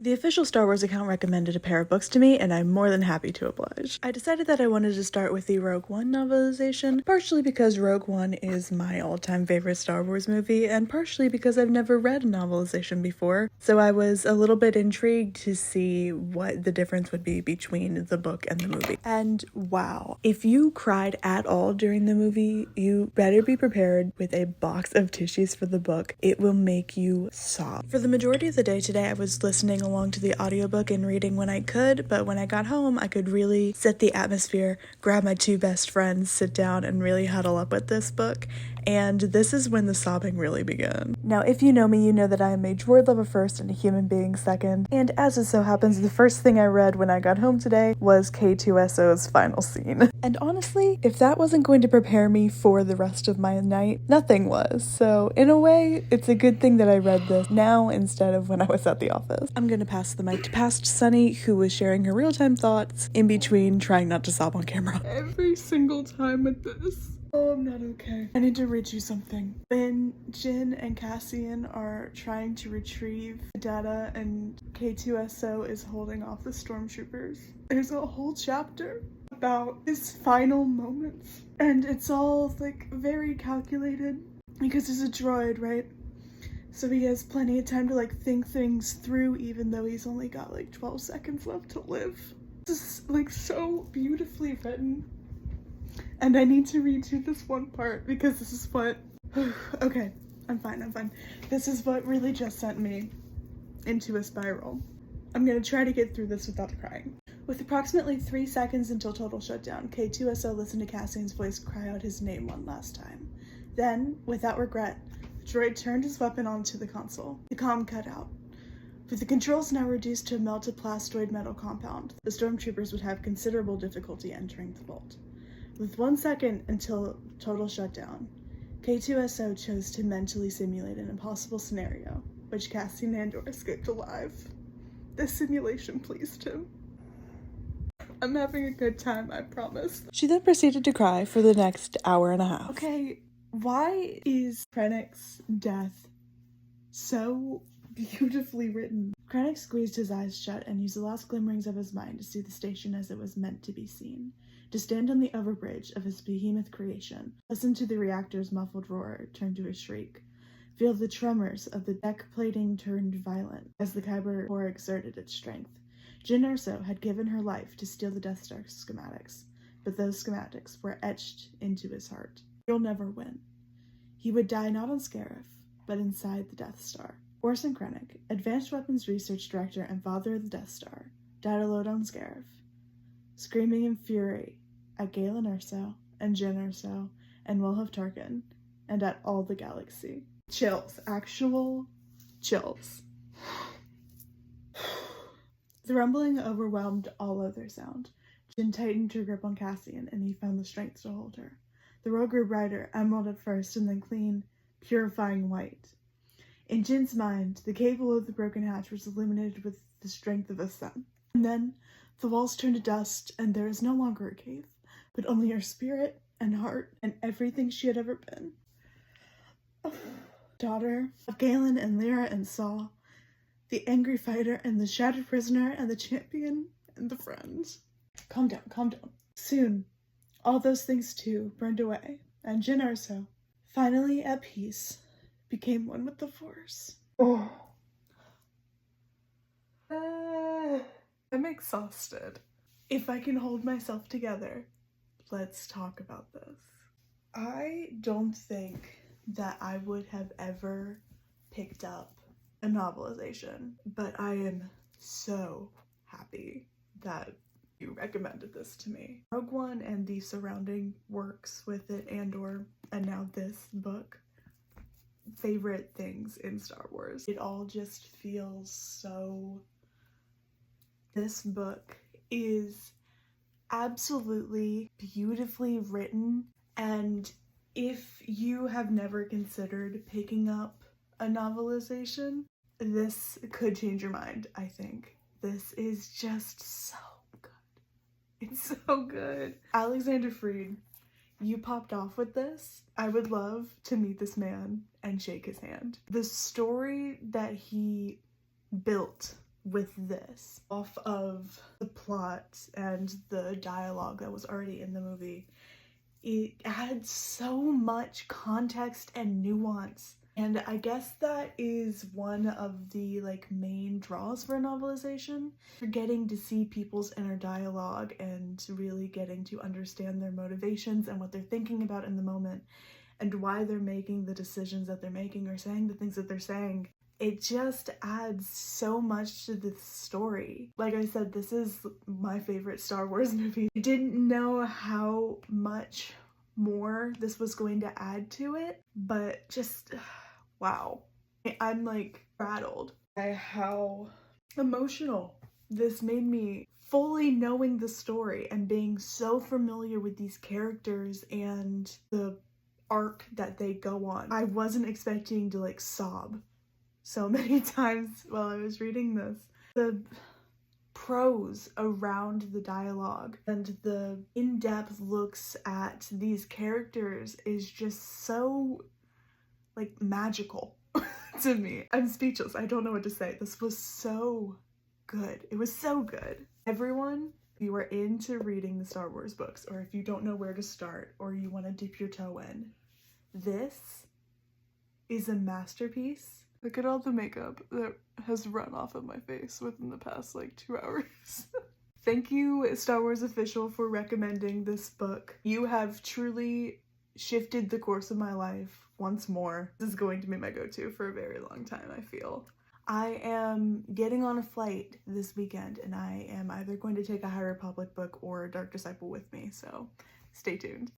The official Star Wars account recommended a pair of books to me, and I'm more than happy to oblige. I decided that I wanted to start with the Rogue One novelization, partially because Rogue One is my all-time favorite Star Wars movie, and partially because I've never read a novelization before, so I was a little bit intrigued to see what the difference would be between the book and the movie. And wow, if you cried at all during the movie, you better be prepared with a box of tissues for the book. It will make you sob. For the majority of the day today, I was listening along to the audiobook and reading when I could, but when I got home, I could really set the atmosphere, grab my two best friends, sit down, and really huddle up with this book. And this is when the sobbing really began. Now, if you know me, you know that I am a droid lover first and a human being second. And as it so happens, the first thing I read when I got home today was K2SO's final scene. And honestly, if that wasn't going to prepare me for the rest of my night, nothing was. So in a way, it's a good thing that I read this now instead of when I was at the office. I'm gonna pass the mic to past Sunny, who was sharing her real-time thoughts in between trying not to sob on camera. Every single time with this. Oh, I'm not okay. I need to read you something. When Jin and Cassian are trying to retrieve data and K2SO is holding off the stormtroopers, there's a whole chapter about his final moments. And it's all like very calculated because he's a droid, right? So he has plenty of time to like think things through even though he's only got like 12 seconds left to live. This is like so beautifully written. And I need to read you this one part because this is what... Okay, I'm fine. This is what really just sent me into a spiral. I'm gonna try to get through this without crying. With approximately 3 seconds until total shutdown, K2SO listened to Cassian's voice cry out his name one last time. Then, without regret, the droid turned his weapon onto the console. The comm cut out. With the controls now reduced to a melted plastoid metal compound, the stormtroopers would have considerable difficulty entering the vault. With 1 second until total shutdown, K2SO chose to mentally simulate an impossible scenario, which Cassian Andor escaped alive. This simulation pleased him. I'm having a good time, I promise. She then proceeded to cry for the next hour and a half. Okay, why is Krennic's death so beautifully written? Krennic squeezed his eyes shut and used the last glimmerings of his mind to see the station as it was meant to be seen. To stand on the overbridge of his behemoth creation, listen to the reactor's muffled roar turn to a shriek, feel the tremors of the deck plating turned violent as the Kyber core exerted its strength. Jyn Erso had given her life to steal the Death Star schematics, but those schematics were etched into his heart. You'll never win. He would die not on Scarif, but inside the Death Star. Orson Krennic, Advanced Weapons Research Director and father of the Death Star, died alone on Scarif, screaming in fury at Galen Erso and Jyn Erso and Wilhelm Tarkin and at all the galaxy. Chills. Actual chills. The rumbling overwhelmed all other sound. Jyn tightened her grip on Cassian and he found the strength to hold her. The road grew brighter, emerald at first and then clean, purifying white. In Jin's mind, the cave below the broken hatch was illuminated with the strength of a sun. And then the walls turned to dust, and there is no longer a cave, but only her spirit and heart and everything she had ever been. Daughter of Galen and Lyra and Saw, the angry fighter and the shattered prisoner and the champion and the friend. Calm down. Soon, all those things too burned away, and Jyn Erso, finally at peace, became one with the Force. I'm exhausted. If I can hold myself together, let's talk about this. I don't think that I would have ever picked up a novelization, but I am so happy that you recommended this to me. Rogue One and the surrounding works with it and now this book. Favorite things in Star Wars. It all just feels so... This book is absolutely beautifully written, and if you have never considered picking up a novelization, this could change your mind, I think. This is just so good. It's so good. Alexander Freed, you popped off with this. I would love to meet this man and shake his hand. The story that he built with this off of the plot and the dialogue that was already in the movie. It adds so much context and nuance. And I guess that is one of the like main draws for a novelization. You're getting to see people's inner dialogue and really getting to understand their motivations and what they're thinking about in the moment and why they're making the decisions that they're making or saying the things that they're saying. It just adds so much to the story. Like I said, this is my favorite Star Wars movie. I didn't know how much more this was going to add to it, but just wow. I'm like rattled by how emotional this made me, fully knowing the story and being so familiar with these characters and the arc that they go on. I wasn't expecting to like sob so many times while I was reading this. The prose around the dialogue and the in-depth looks at these characters is just so like magical to me. I'm speechless. I don't know what to say. This was so good. It was so good. Everyone, if you are into reading the Star Wars books, or if you don't know where to start, or you want to dip your toe in, this is a masterpiece. Look at all the makeup that has run off of my face within the past like 2 hours. Thank you, Star Wars Official, for recommending this book. You have truly shifted the course of my life once more. This is going to be my go-to for a very long time, I feel. I am getting on a flight this weekend and I am either going to take a High Republic book or Dark Disciple with me, so stay tuned.